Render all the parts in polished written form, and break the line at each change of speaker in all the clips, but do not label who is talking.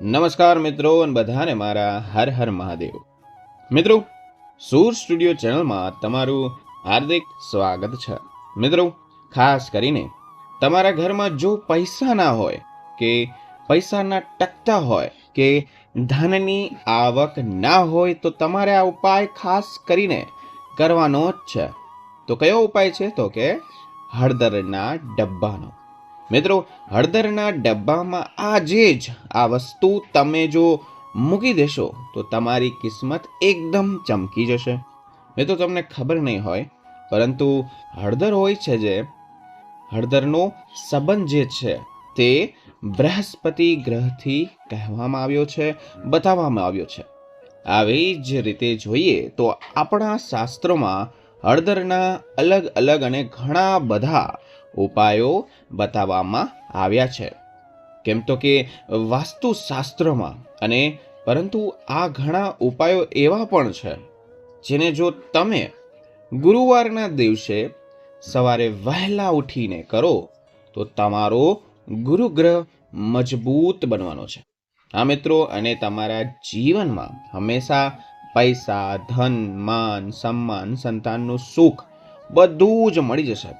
નમસ્કાર મિત્રો અને બધાને મારા હર હર મહાદેવ. મિત્રો, સૂર સ્ટુડિયો ચેનલમાં તમારું હાર્દિક સ્વાગત છે. મિત્રો, ખાસ કરીને તમારા ઘરમાં જો પૈસા ના હોય કે પૈસાના ટકતા હોય કે ધનની આવક ના હોય તો તમારે આ ઉપાય ખાસ કરીને કરવાનો જ છે. તો કયો ઉપાય છે? તો કે હળદરના ડબ્બાનો. મિત્રો, હળદરના ડબ્બામાં આજે જ આ વસ્તુ તમે જો મૂકી દેશો તો તમારી કિસ્મત એકદમ ચમકી જશે. મિત્રો, તમને ખબર નહીં હોય, પરંતુ હળદર હોય છે જે હળદરનો સંબંધ જે છે તે બૃહસ્પતિ ગ્રહથી કહેવામાં આવ્યો છે, બતાવવામાં આવ્યો છે. આવી જ રીતે જોઈએ તો આપણા શાસ્ત્રોમાં હળદરના અલગ અલગ અને ઘણા બધા ઉપાયો બતાવવામાં આવ્યા છે. કેમ તો કે વાસ્તુશાસ્ત્રમાં અને પરંતુ આ ઘણા ઉપાયો એવા પણ છે જેને જો તમે ગુરુવારના દિવસે સવારે વહેલા ઉઠીને કરો તો તમારો ગુરુગ્રહ મજબૂત બનવાનો છે. હા મિત્રો, અને તમારા જીવનમાં હંમેશા પૈસા, ધન, માન, સન્માન, સંતાનનું સુખ બધું જ મળી જશે.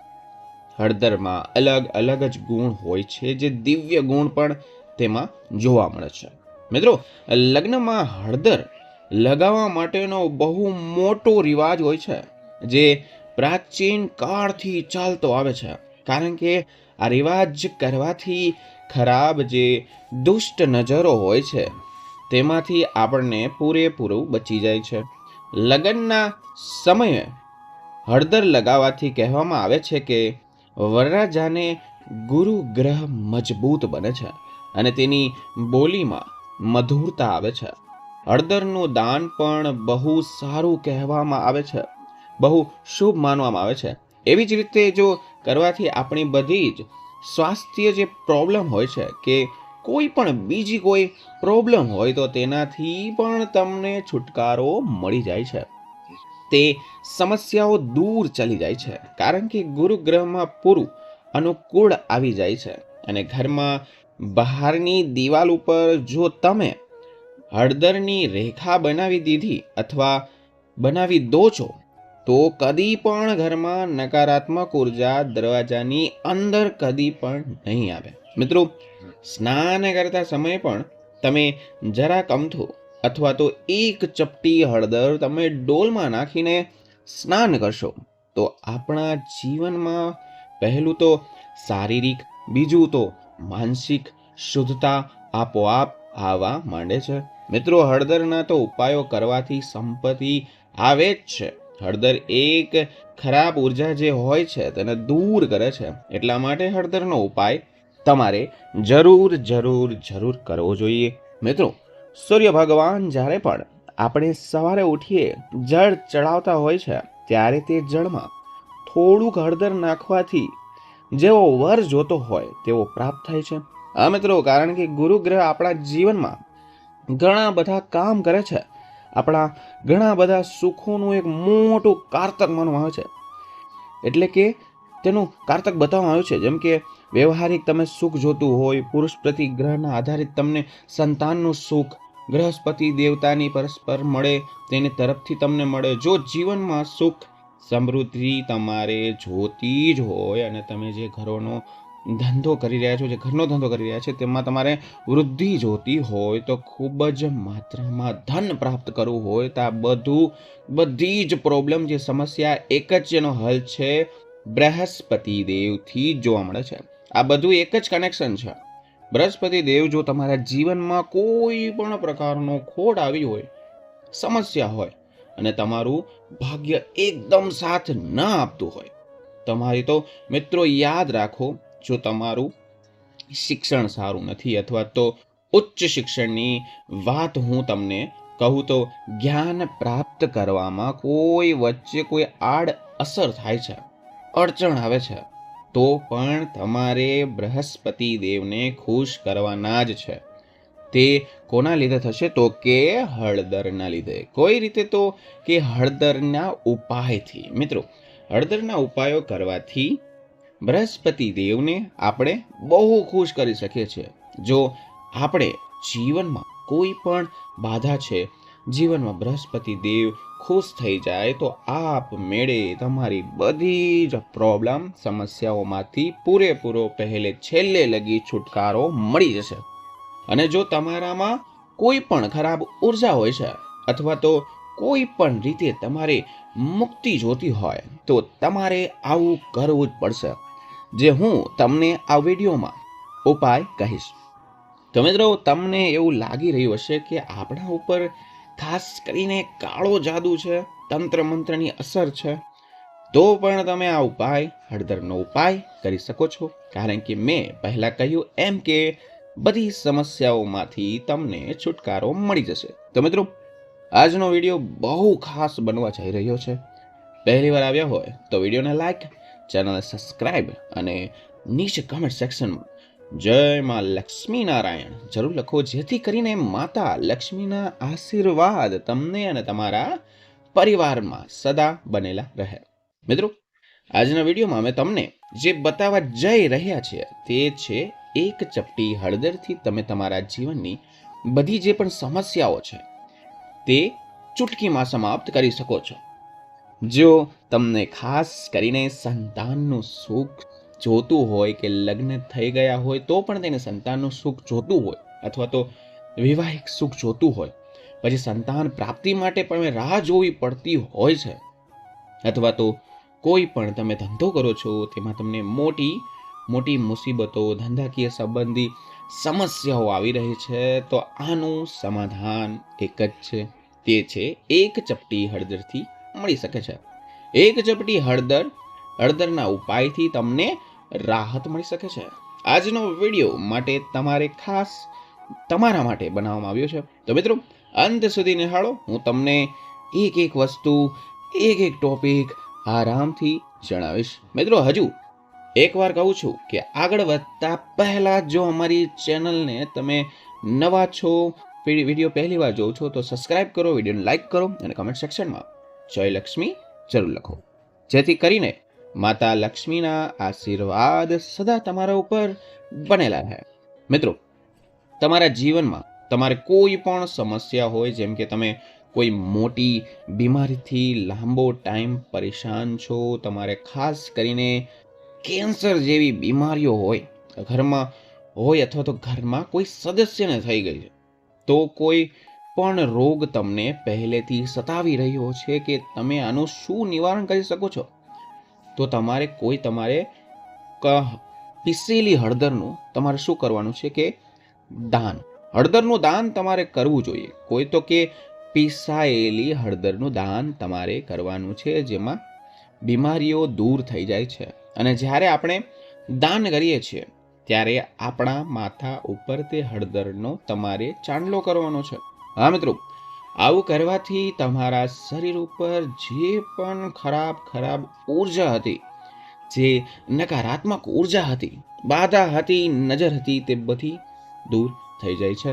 હળદરમાં અલગ અલગ જ ગુણ હોય છે, જે દિવ્ય ગુણ પણ તેમાં જોવા મળે છે. મિત્રો, લગ્નમાં હળદર લગાવવા માટેનો બહુ મોટો રિવાજ હોય છે, જે પ્રાચીન કાળથી ચાલતો આવે છે. કારણ કે આ રિવાજ કરવાથી ખરાબ જે દુષ્ટ નજરો હોય છે તેમાંથી આપણને પૂરેપૂરું બચી જાય છે. લગ્નના સમયે હળદર લગાવવાથી કહેવામાં આવે છે કે વરરાજાને ગુરુ ગ્રહ મજબૂત બને છે અને તેની બોલીમાં મધુરતા આવે છે. હળદરનું દાન પણ બહુ સારું કહેવામાં આવે છે, બહુ શુભ માનવામાં આવે છે. એવી જ રીતે જો કરવાથી આપણી બધી જ સ્વાસ્થ્ય જે પ્રોબ્લેમ હોય છે કે કોઈ પણ બીજી કોઈ પ્રોબ્લેમ હોય તો તેનાથી પણ તમને છુટકારો મળી જાય છે. તે સમસ્યાઓ દૂર ચલી જાય છે, કારણ કે ગુરુ ગ્રહમાં પૂરું અનુકૂળ આવી જાય છે. અને ઘરમાં બહારની દિવાલ ઉપર જો તમે હળદરની રેખા બનાવી દીધી અથવા બનાવી દો છો તો કદી પણ ઘરમાં નકારાત્મક ઉર્જા દરવાજાની અંદર કદી પણ નહીં આવે. મિત્રો, સ્નાન કરતા સમયે પણ તમે જરા અમથું અથવા તો એક ચપટી હળદર તમે ડોલમાં નાખીને સ્નાન કરશો તો આપણા જીવનમાં પહેલું તો શારીરિક, બીજું તો માનસિક શુદ્ધતા આપોઆપ આવવા માંડે છે. મિત્રો, હળદરના તો ઉપાયો કરવાથી સંપત્તિ આવે જ છે. હળદર એક ખરાબ ઉર્જા જે હોય છે તેને દૂર કરે છે. એટલા માટે હળદરનો ઉપાય તમારે જરૂર કરવો જોઈએ. મિત્રો, સૂર્ય ભગવાન જ્યારે પણ આપણે સવારે ઉઠીએ જળ ચડાવતા હોય છે ત્યારે તે જળમાં થોડુંક હળદર નાખવાથી જેવો વર જોતો હોય તેવો પ્રાપ્ત થાય છે. હા મિત્રો, કારણ કે ગુરુ ગ્રહ આપણા જીવનમાં ઘણા બધા કામ કરે છે. આપણા ઘણા બધા સુખોનું એક મોટું કારતક માનવામાં આવે છે. એટલે કે તેનું કારતક બતાવવામાં આવ્યું છે. જેમ કે વ્યવહારિક તમે સુખ જોતું હોય, પુરુષ પ્રતિ ગ્રહના આધારિત તમને સંતાનનું સુખ બૃહસ્પતિ દેવતાની પરસ્પર મળે તેની તરફથી તમને મળે. જો જીવનમાં સુખ સમૃદ્ધિ તમારે જોતી જ હોય અને તમે જે ઘરનો ધંધો કરી રહ્યા છો, જે ઘરનો ધંધો કરી રહ્યા છે તેમાં તમારે વૃદ્ધિ જોતી હોય તો ખૂબ જ માત્રામાં ધન પ્રાપ્ત કરવું હોય તો આ બધી જ પ્રોબ્લેમ જે સમસ્યા એક જ એનો હલ છે બૃહસ્પતિ દેવથી જોવા મળે છે. આ બધું એક જ કનેક્શન છે. બૃહસ્પતિ દેવ જો તમારા જીવનમાં કોઈ પણ પ્રકારનો ખોટ આવી હોય, સમસ્યા હોય અને તમારું ભાગ્ય એકદમ સાથ ન આપતું હોય, તમારી તો મિત્રો યાદ રાખો, જો તમારું શિક્ષણ સારું નથી અથવા તો ઉચ્ચ શિક્ષણની વાત હું તમને કહું તો જ્ઞાન પ્રાપ્ત કરવામાં કોઈ વચ્ચે કોઈ આડ અસર થાય છે, અડચણ આવે છે, તો પણ તમારે બૃહસ્પતિ દેવને ખુશ કરવાના જ છે. તે કોના લીધે થશે? તો કે હળદરના લીધે. કોઈ રીતે? તો કે હળદરના ઉપાયથી. મિત્રો, હળદરના ઉપાયો કરવાથી બૃહસ્પતિ દેવને આપણે બહુ ખુશ કરી શકીએ છીએ. જો આપણે જીવનમાં કોઈ પણ બાધા છે, જીવનમાં બૃહસ્પતિ દેવ ખુશ થઈ જાય તો આપમેળે તમારી બધી જ પ્રોબ્લેમ સમસ્યાઓમાંથી પૂરેપૂરો પહેલે છેલ્લે લગી છુટકારો મળી જશે. અને જો તમારામાં કોઈ પણ ખરાબ ઉર્જા હોય છે અથવા તો કોઈ પણ રીતે તમારે મુક્તિ જોતી હોય તો તમારે આવું કરવું જ પડશે, જે હું તમને આ વિડીયોમાં ઉપાય કહીશ. તો મિત્રો, તમને એવું લાગી રહ્યું હશે કે આપણા ઉપર ખાસ કરીને કાળો જાદુ છે, તંત્ર મંત્રની અસર છે, તો પણ તમે આ ઉપાય, હળદરનો ઉપાય કરી શકો છો. કારણ કે મેં પહેલા કહ્યું એમ કે બધી સમસ્યાઓમાંથી તમને છુટકારો મળી જશે. તો મિત્રો, આજનો વિડીયો બહુ ખાસ બનવા જઈ રહ્યો છે. પહેલી વાર આવ્યા હોય તો વિડીયોને લાઈક, ચેનલને સબસ્ક્રાઇબ અને નીચે કમેન્ટ સેક્શનમાં જય માં લક્ષ્મી નારાયણ જરૂર લખો, જેથી કરીને માતા લક્ષ્મીના આશીર્વાદ તમને અને તમારા પરિવારમાં સદા બનેલા રહે. મિત્રો, આજના વિડીયોમાં અમે તમને જે બતાવવા જઈ રહ્યા છીએ તે છે એક ચપટી હળદરથી તમે તમારા જીવનની બધી જે પણ સમસ્યાઓ છે તે ચૂટકીમાં સમાપ્ત કરી શકો છો. જો તમને ખાસ કરીને સંતાનનું સુખ જોતું હોય કે લગ્ન થઈ ગયા હોય તો પણ તેને સંતાનનું સુખ જોતું હોય, અથવા તો વૈવાહિક સુખ જોતું હોય, પછી સંતાન પ્રાપ્તિ માટે પણ રાહ જોવી પડતી હોય છે, અથવા તો કોઈ પણ તમે ધંધો કરો છો તેમાં તમને મોટી મોટી મુસીબતો, ધંધાકીય સંબંધી સમસ્યાઓ આવી રહી છે, તો આનું સમાધાન એક જ છે, તે છે એક ચપટી હળદરથી મળી શકે છે. એક ચપટી હળદરના ઉપાયથી તમને રાહત મળી શકે છે. આજનો વિડીયો માટે ખાસ તમારા માટે બનાવવામાં આવ્યો છે. તો મિત્રો, અંત સુધી નિહાળો. હું તમને એક એક વસ્તુ, એક એક ટોપિક આરામથી જણાવીશ. મિત્રો, હજુ એકવાર કહું છું કે આગળ વધતા પહેલા જો અમારી ચેનલને તમે નવા છો, વિડીયો પહેલી વાર જોઉં છો, તો સબસ્ક્રાઇબ કરો, વિડીયોને લાઈક કરો અને કમેન્ટ સેક્શનમાં જય લક્ષ્મી જરૂર લખો, જેથી કરીને માતા લક્ષ્મીના આશીર્વાદ સદા તમારા ઉપર બનેલા રહે. મિત્રો, તમારા જીવનમાં તમારે કોઈ પણ સમસ્યા હોય, જેમ કે તમે કોઈ મોટી બીમારીથી લાંબો ટાઈમ પરેશાન છો, તમારે ખાસ કરીને કેન્સર જેવી બીમારીઓ હોય ઘરમાં હોય, અથવા તો ઘરમાં કોઈ સદસ્યને થઈ ગઈ છે, તો કોઈ પણ રોગ તમને પહેલેથી સતાવી રહ્યો છે કે તમે આનું શું નિવારણ કરી શકો છો, તો તમારે પીસેલી હળદરનું તમારે શું કરવાનું છે કે દાન, હળદરનું દાન તમારે કરવું જોઈએ. કોઈ તો કે પીસાયેલી હળદરનું દાન તમારે કરવાનું છે, જેમાં બીમારીઓ દૂર થઈ જાય છે. અને જ્યારે આપણે દાન કરીએ છીએ ત્યારે આપણા માથા ઉપર તે હળદરનો તમારે ચાંદલો કરવાનો છે. હા મિત્રો, આવું કરવાથી તમારા શરીર ઉપર જે પણ ખરાબ ઉર્જા હતી, જે નકારાત્મક ઉર્જા હતી, બાધા હતી, નજર હતી, તે બધી દૂર થઈ જાય છે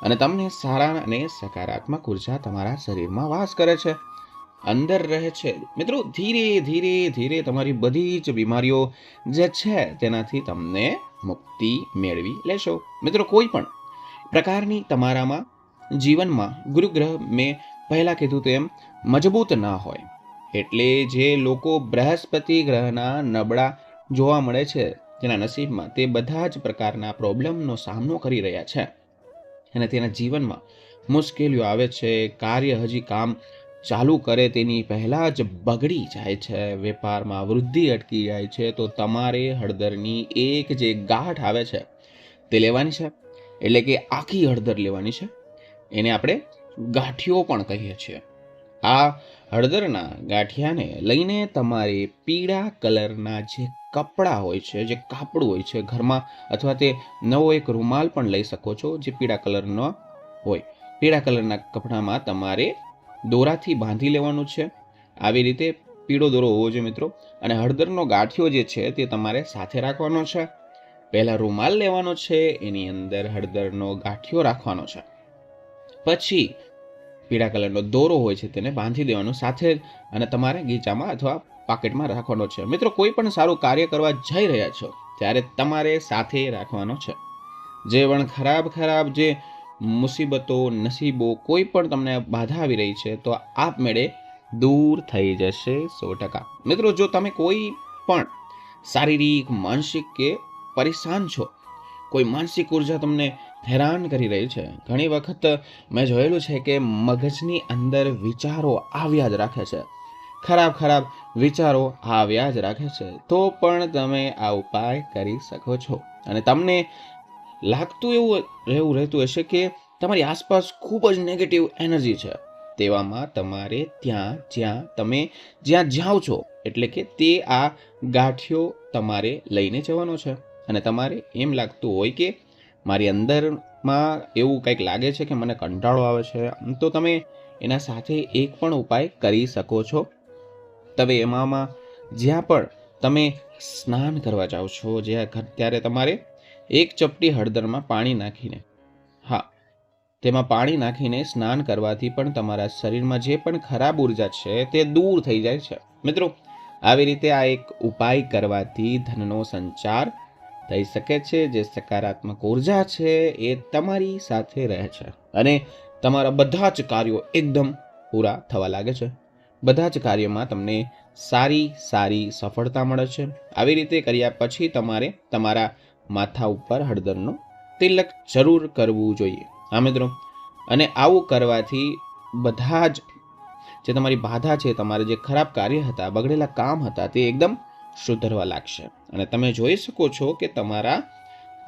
અને તમને સારા અને સકારાત્મક ઉર્જા તમારા શરીરમાં વાસ કરે છે, અંદર રહે છે. મિત્રો, ધીરે ધીરે તમારી બધી જ બીમારીઓ જે છે તેનાથી તમને મુક્તિ મેળવી લેશો. મિત્રો, કોઈ પણ પ્રકારની તમારામાં જીવનમાં ગુરુગ્રહ મેં પહેલા કીધું તેમ મજબૂત ના હોય, એટલે જે લોકો બૃહસ્પતિ ગ્રહના નબળા જોવા મળે છે તેના નસીબમાં તે બધા જ પ્રકારના પ્રોબ્લેમનો સામનો કરી રહ્યા છે અને તેના જીવનમાં મુશ્કેલીઓ આવે છે, કાર્ય હજી કામ ચાલુ કરે તેની પહેલા જ બગડી જાય છે, વેપારમાં વૃદ્ધિ અટકી જાય છે, તો તમારે હળદરની એક જે ગાંઠ આવે છે તે લેવાની છે. એટલે કે આખી હળદર લેવાની છે, એને આપણે ગાંઠિયો પણ કહીએ છીએ. આ હળદરના ગાંઠિયાને લઈને તમારે પીળા કલરના જે કપડાં હોય છે, જે કાપડું હોય છે ઘરમાં, અથવા તે નવો એક રૂમાલ પણ લઈ શકો છો જે પીળા કલરનો હોય, પીળા કલરના કપડામાં તમારે દોરાથી બાંધી લેવાનું છે. આવી રીતે પીળો દોરો હોવો જોઈએ મિત્રો. અને હળદરનો ગાંઠિયો જે છે તે તમારે સાથે રાખવાનો છે. પહેલા રૂમાલ લેવાનો છે, એની અંદર હળદરનો ગાંઠિયો રાખવાનો છે, પછી પીળા કલરનો દોરો હોય છે તેને બાંધી દેવાનો સાથે, અને તમારે ગીચામાં અથવા પાકેટમાં રાખવાનો છે. મિત્રો, કોઈ પણ સારું કાર્ય કરવા જઈ રહ્યા છો ત્યારે તમારે સાથે રાખવાનો છે. જે પણ ખરાબ જે મુસીબતો, નસીબો, કોઈ પણ તમને બાધા આવી રહી છે તો આપમેળે દૂર થઈ જશે 100%. મિત્રો, જો તમે કોઈ પણ શારીરિક, માનસિક કે પરેશાન છો, કોઈ માનસિક ઉર્જા તમને હેરાન કરી રહી છે, ઘણી વખત મેં જોયેલું છે કે મગજની અંદર વિચારો આવ્યા જ રાખે છે, ખરાબ ખરાબ વિચારો આવ્યા જ રાખે છે, તો પણ તમે આ ઉપાય કરી શકો છો. અને તમને લાગતું એવું રહેતું હશે કે તમારી આસપાસ ખૂબ જ નેગેટિવ એનર્જી છે, તેવામાં તમારે જ્યાં જાઓ છો એટલે કે તે આ ગાંઠિયો તમારે લઈને જવાનો છે. અને તમારે એમ લાગતું હોય કે મારી અંદરમાં એવું કંઈક લાગે છે કે મને કંટાળો આવે છે, તો તમે એના સાથે એક પણ ઉપાય કરી શકો છો. તમે એમાં જ્યાં પણ તમે સ્નાન કરવા જાઓ છો ત્યારે તમારે એક ચપટી હળદરમાં પાણી નાખીને, તેમાં પાણી નાખીને સ્નાન કરવાથી પણ તમારા શરીરમાં જે પણ ખરાબ ઉર્જા છે તે દૂર થઈ જાય છે. મિત્રો, આવી રીતે આ એક ઉપાય કરવાથી ધનનો સંચાર થઈ શકે છે. જે સકારાત્મક ઉર્જા છે એ તમારી સાથે રહે છે અને તમારા બધા જ કાર્યો એકદમ પૂરા થવા લાગે છે. બધા જ કાર્યોમાં તમને સારી સફળતા મળે છે. આવી રીતે કર્યા પછી તમારે તમારા માથા ઉપર હળદરનો તિલક જરૂર કરવું જોઈએ. હા મિત્રો, અને આવું કરવાથી બધા જ જે તમારી બાધા છે, તમારે જે ખરાબ કાર્ય હતા, બગડેલા કામ હતા, તે એકદમ સુધરવા લાગશે. અને તમે જોઈ શકો છો કે તમારા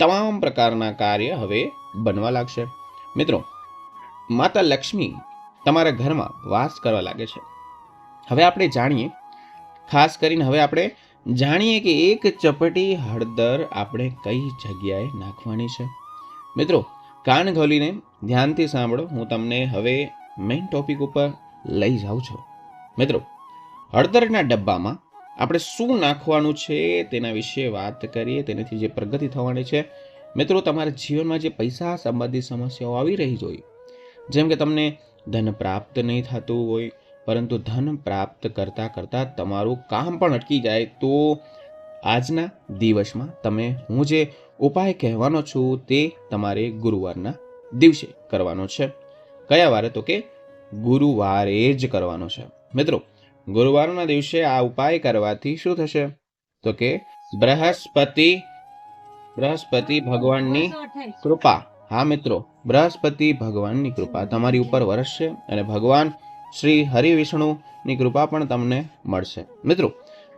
તમામ પ્રકારના કાર્ય હવે બનવા લાગશે. મિત્રો, માતા લક્ષ્મી તમારા ઘરમાં વાસ કરવા લાગે છે. હવે આપણે જાણીએ, ખાસ કરીને હવે આપણે જાણીએ કે એક ચપટી હળદર આપણે કઈ જગ્યાએ નાખવાની છે. મિત્રો, કાન ખોલીને ધ્યાનથી સાંભળો, હું તમને હવે મેઇન ટોપિક ઉપર લઈ જાઉં છું. મિત્રો, હળદરના ડબ્બામાં આપણે શું નાખવાનું છે તેના વિશે વાત કરીએ, તેનાથી જે પ્રગતિ થવાની છે. મિત્રો, તમારા જીવનમાં જે પૈસા સંબંધિત સમસ્યાઓ આવી રહી હોય, જેમ કે તમને ધન પ્રાપ્ત નહીં થતું હોય, પરંતુ ધન પ્રાપ્ત કરતાં કરતાં તમારું કામ પણ અટકી જાય, તો આજના દિવસમાં તમે હું જે ઉપાય કહેવાનો છું તે તમારે ગુરુવારના દિવસે કરવાનો છે. કયા વારે? તો કે ગુરુવારે જ કરવાનો છે. મિત્રો, ગુરુવારના દિવસે આ ઉપાય કરવાથી શું થશે? તો કે બૃહસ્પતિ ભગવાનની કૃપા, મિત્રો, બૃહસ્પતિ ભગવાનની કૃપા તમારી ઉપર વરસશે અને ભગવાન શ્રી હરિ વિષ્ણુની કૃપા પણ તમને મળશે. મિત્રો,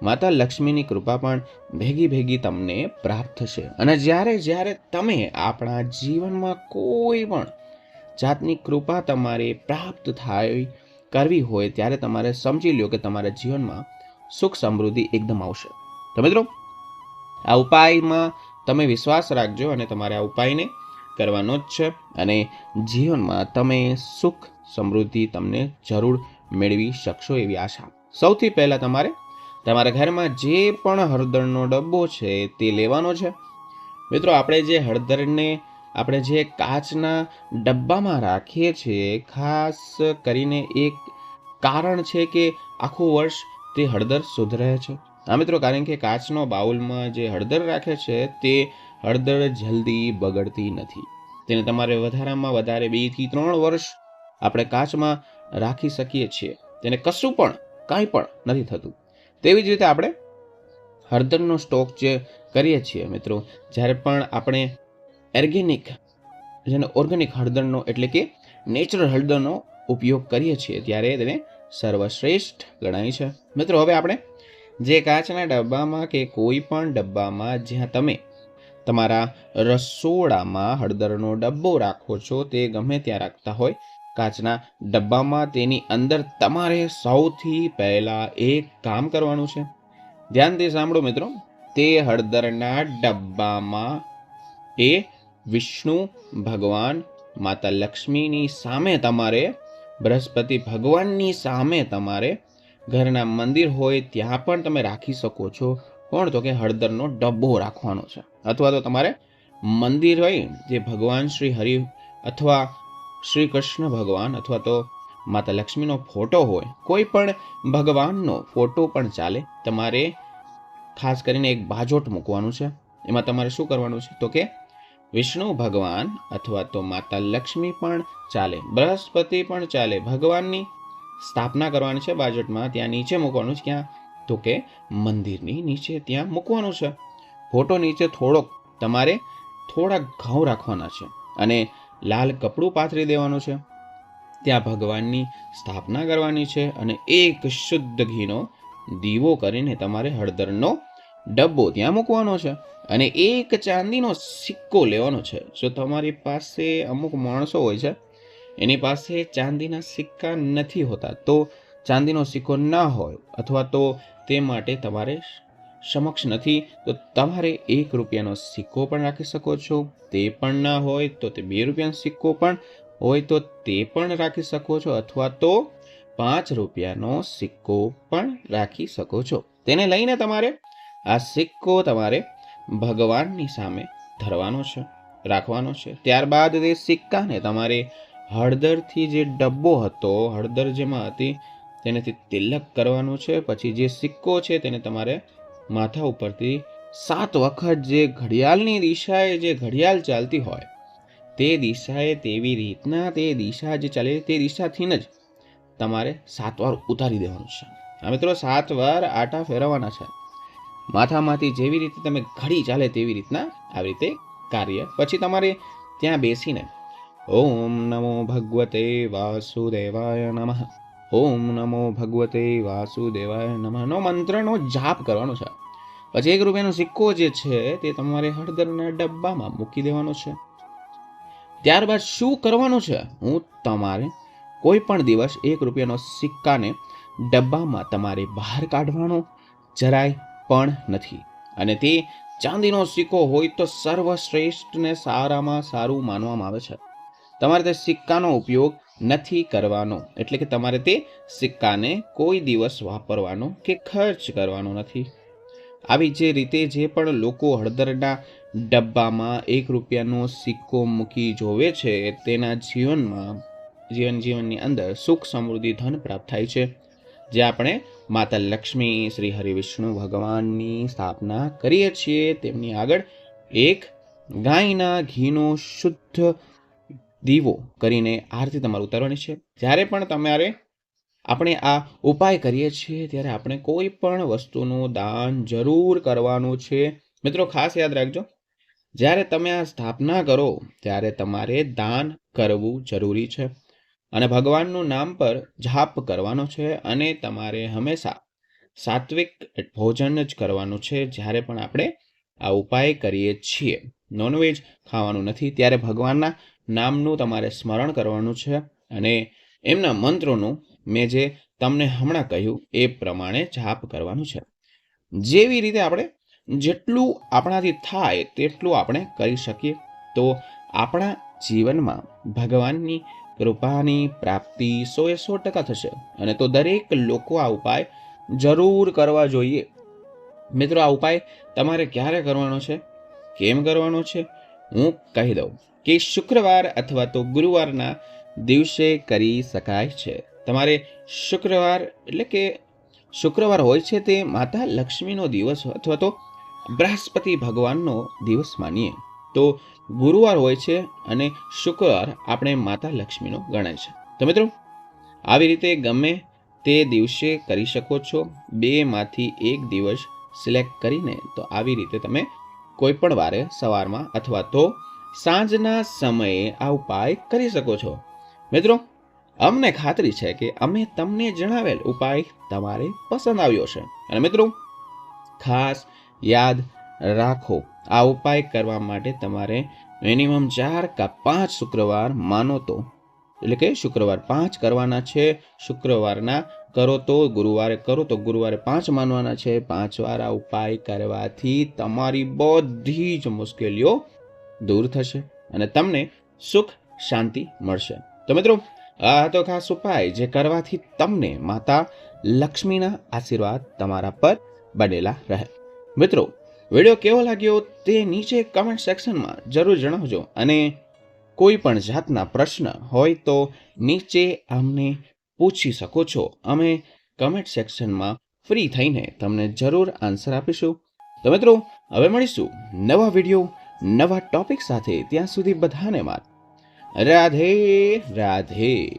માતા લક્ષ્મીની કૃપા પણ ભેગી તમને પ્રાપ્ત થશે. અને જ્યારે તમે આપણા જીવનમાં કોઈ પણ જાતની કૃપા તમારે પ્રાપ્ત કરવી હોય, ત્યારે તમારે સમજી લો કે તમારા જીવનમાં સુખ સમૃદ્ધિ એકદમ આવશે. તો મિત્રો, આ ઉપાયમાં તમે વિશ્વાસ રાખજો અને તમારે આ ઉપાયને કરવાનો જ છે. અને જીવનમાં તમે સુખ સમૃદ્ધિ તમને જરૂર મેળવી શકશો એવી આશા. સૌથી પહેલાં તમારે તમારા ઘરમાં જે પણ હળદરનો ડબ્બો છે તે લેવાનો છે. મિત્રો, આપણે જે હળદરને આપણે જે કાચના ડબ્બામાં રાખીએ છીએ, ખાસ કરીને એક કારણ છે કે આખું વર્ષ તે હળદર શુદ્ધ રહે છે. હા મિત્રો, કારણ કે કાચનો બાઉલમાં જે હળદર રાખે છે તે હળદર જલ્દી બગડતી નથી. તેને તમારે વધારામાં વધારે 2 થી 3 વર્ષ આપણે કાચમાં રાખી શકીએ છીએ, તેને કાંઈ પણ નથી થતું. તેવી જ રીતે આપણે હળદરનો સ્ટોક જે કરીએ છીએ મિત્રો, જ્યારે પણ આપણે ઓર્ગેનિક હળદરનો એટલે કે નેચરલ હળદરનો ઉપયોગ કરીએ છીએ, ત્યારે તેને સર્વશ્રેષ્ઠ ગણાય છે. મિત્રો, હવે આપણે જે કાચના ડબ્બામાં કે કોઈ પણ ડબ્બામાં જ્યાં તમે તમારા રસોડામાં હળદરનો ડબ્બો રાખો છો, તે ગમે ત્યાં રાખતા હોય, કાચના ડબ્બામાં તેની અંદર તમારે સૌથી પહેલાં એક કામ કરવાનું છે. ધ્યાનથી સાંભળો મિત્રો, તે હળદરના ડબ્બામાં એ વિષ્ણુ ભગવાન, માતા લક્ષ્મીની સામે તમારે, બૃહસ્પતિ ભગવાનની સામે તમારે, ઘરના મંદિર હોય ત્યાં પણ તમે રાખી શકો છો. કોણ? તો કે હળદરનો ડબ્બો રાખવાનો છે. અથવા તો તમારે મંદિર હોય જે ભગવાન શ્રી હરિ અથવા શ્રી કૃષ્ણ ભગવાન અથવા તો માતા લક્ષ્મીનો ફોટો હોય, કોઈ પણ ભગવાનનો ફોટો પણ ચાલે. તમારે ખાસ કરીને એક બાજોટ મૂકવાનું છે. એમાં તમારે શું કરવાનું છે? તો કે વિષ્ણુ ભગવાન અથવા તો માતા લક્ષ્મી પણ ચાલે, બૃહસ્પતિ પણ ચાલે. ભગવાનની સ્થાપના કરવાની છે બાજોટમાં, ત્યાં નીચે મૂકવાનું છે. ક્યાં? તો કે મંદિરની નીચે ત્યાં મૂકવાનું છે. ફોટો નીચે તમારે થોડા ઘઉં રાખવાના છે અને લાલ કપડું પાથરી દેવાનું છે. ત્યાં ભગવાનની સ્થાપના કરવાની છે અને એક શુદ્ધ ઘીનો દીવો કરીને તમારે હળદરનો ડબ્બો ત્યાં મૂકવાનો છે અને એક ચાંદીનો સિક્કો લેવાનો છે. જો તમારી પાસે અમુક માણસો હોય છે એની પાસે ચાંદીના સિક્કા નથી હોતા, તો ચાંદીનો સિક્કો ના હોય અથવા તો તે માટે તમારે સમક્ષ નથી, તો તમારે ₹1નો સિક્કો પણ રાખી શકો છો. તે પણ ના હોય તો તે ₹2નો સિક્કો પણ હોય તો તે પણ રાખી શકો છો, અથવા તો ₹5નો સિક્કો પણ રાખી શકો છો. તેને લઈને તમારે આ સિક્કો તમારે ભગવાનની સામે ધરવાનો છે, રાખવાનો છે. ત્યારબાદ તે સિક્કાને તમારે હળદરથી, જે ડબ્બો હતો, હળદર જેમાં હતી તેનાથી તિલક કરવાનું છે. પછી જે સિક્કો છે તેને તમારે માથા ઉપરથી 7 વખત, જે ઘડિયાળની દિશાએ જે ઘડિયાળ ચાલતી હોય તે દિશાએ, તેવી રીતના તે દિશા જે ચાલે તે દિશાથી જ તમારે 7 વાર ઉતારી દેવાનું છે. આ મિત્રો 7 વાર આટા ફેરવવાના છે માથામાંથી. જેવી રીતે તમે ઘડી ચાલે તેવી રીતના આવી રીતે કાર્ય. પછી તમારે ત્યાં બેસીને ઓમ નમો ભગવતે વાસુદેવાય નમઃ, ઓમ નમો ભગવતે વાસુદેવાય નમઃ નો મંત્રનો જાપ કરવાનો છે. પછી ₹1નો સિક્કો જે છે તે તમારે હળદરના ડબ્બામાં મૂકી દેવાનો છે. ત્યારબાદ શું કરવાનું છે, હું તમારે કોઈ પણ દિવસ ₹1નો સિક્કાને ડબ્બામાં તમારે બહાર કાઢવાનો જરાય પણ નથી. અને તે ચાંદીનો સિક્કો હોય તો સર્વશ્રેષ્ઠ ને સારામાં સારું માનવામાં આવે છે. તમારે તે સિક્કાનો ઉપયોગ નથી કરવાનો, એટલે કે તમારે તે સિક્કાને કોઈ દિવસ વાપરવાનો કે ખર્ચ કરવાનો નથી. આવી જે રીતે જે પણ લોકો હળદરના ડબ્બામાં ₹1નો સિક્કો મૂકી જોવે છે તેના જીવનની અંદર સુખ, સમૃદ્ધિ, ધન પ્રાપ્ત થાય છે. જે આપણે માતા લક્ષ્મી, શ્રી હરિવિષ્ણુ ભગવાનની સ્થાપના કરીએ છીએ તેમની આગળ એક ગાયના ઘીનો શુદ્ધ દીવો કરીને આરતી તમારે ઉતારવાની છે. જ્યારે પણ આપણે આ ઉપાય કરીએ છીએ ત્યારે આપણે કોઈ પણ વસ્તુનું દાન જરૂર કરવાનું છે. મિત્રો ખાસ યાદ રાખજો, જ્યારે તમે આ સ્થાપના કરો ત્યારે તમારે દાન કરવું જરૂરી છે અને ભગવાનનું નામ પર જાપ કરવાનો છે અને તમારે હંમેશા સાત્વિક ભોજન જ કરવાનું છે. જ્યારે પણ આપણે આ ઉપાય કરીએ છીએ, નોનવેજ ખાવાનું નથી. ત્યારે ભગવાનના નામનું તમારે સ્મરણ કરવાનું છે અને એમના મંત્રોનું મેં જે તમને હમણાં કહ્યું એ પ્રમાણે જાપ કરવાનું છે. જેવી રીતે આપણે જેટલું આપણાથી થાય તેટલું આપણે કરી શકીએ તો આપણા જીવનમાં ભગવાનની કૃપાની પ્રાપ્તિ 100% થશે. અને તો દરેક લોકો આ ઉપાય જરૂર કરવા જોઈએ. મિત્રો આ ઉપાય તમારે ક્યારે કરવાનો છે, કેમ કરવાનો છે, હું કહી દઉં કે શુક્રવાર અથવા તો ગુરુવારના દિવસે કરી શકાય છે. તમારે શુક્રવાર, એટલે કે શુક્રવાર હોય છે તે માતા લક્ષ્મીનો દિવસ અથવા તો બૃહસ્પતિ ભગવાનનો દિવસ માનીએ તો ગુરુવાર હોય છે અને શુક્રવાર આપણે માતા લક્ષ્મીનો ગણાય છે. તો મિત્રો આવી રીતે ગમે તે દિવસે કરી શકો છો. 2માંથી એક દિવસ સિલેક્ટ કરીને તો આવી રીતે તમે કોઈ પણ વારે સવારમાં અથવા તો સાંજના સમયે આ ઉપાય કરી શકો છો. મિત્રો અમને ખાતરી છે કે અમે તમને જણાવેલ ઉપાય તમારે પસંદ આવ્યો છે. અને મિત્રો ખાસ યાદ રાખો, આ ઉપાય કરવા માટે તમારે મિનિમમ 4 કે 5 શુક્રવાર માનો તો, એટલે કે શુક્રવાર 5 કરવાના છે. શુક્રવારના કરો તો ગુરુવારે કરો તો ગુરુવારે 5 માનવાના છે. 5 વાર આ ઉપાય કરવાથી તમારી બધી જ મુશ્કેલીઓ દૂર થશે અને તમને સુખ શાંતિ મળશે. તો મિત્રો આ તો ખાસ ઉપાય જે કરવાથી તમને માતા લક્ષ્મીના આશીર્વાદ તમારા પર બનેલા રહે. મિત્રો વિડીયો કેવો લાગ્યો તે નીચે કમેન્ટ સેક્શનમાં જરૂર જણાવજો અને કોઈ પણ જાતના પ્રશ્ન હોય તો નીચે અમને પૂછી શકો છો. અમે કમેન્ટ સેક્શનમાં ફ્રી થઈને તમને જરૂર આન્સર આપીશું. તો મિત્રો હવે મળીશું નવા વિડીયો નવા ટોપિક સાથે. ત્યાં સુધી બધાને માર રાધે રાધે.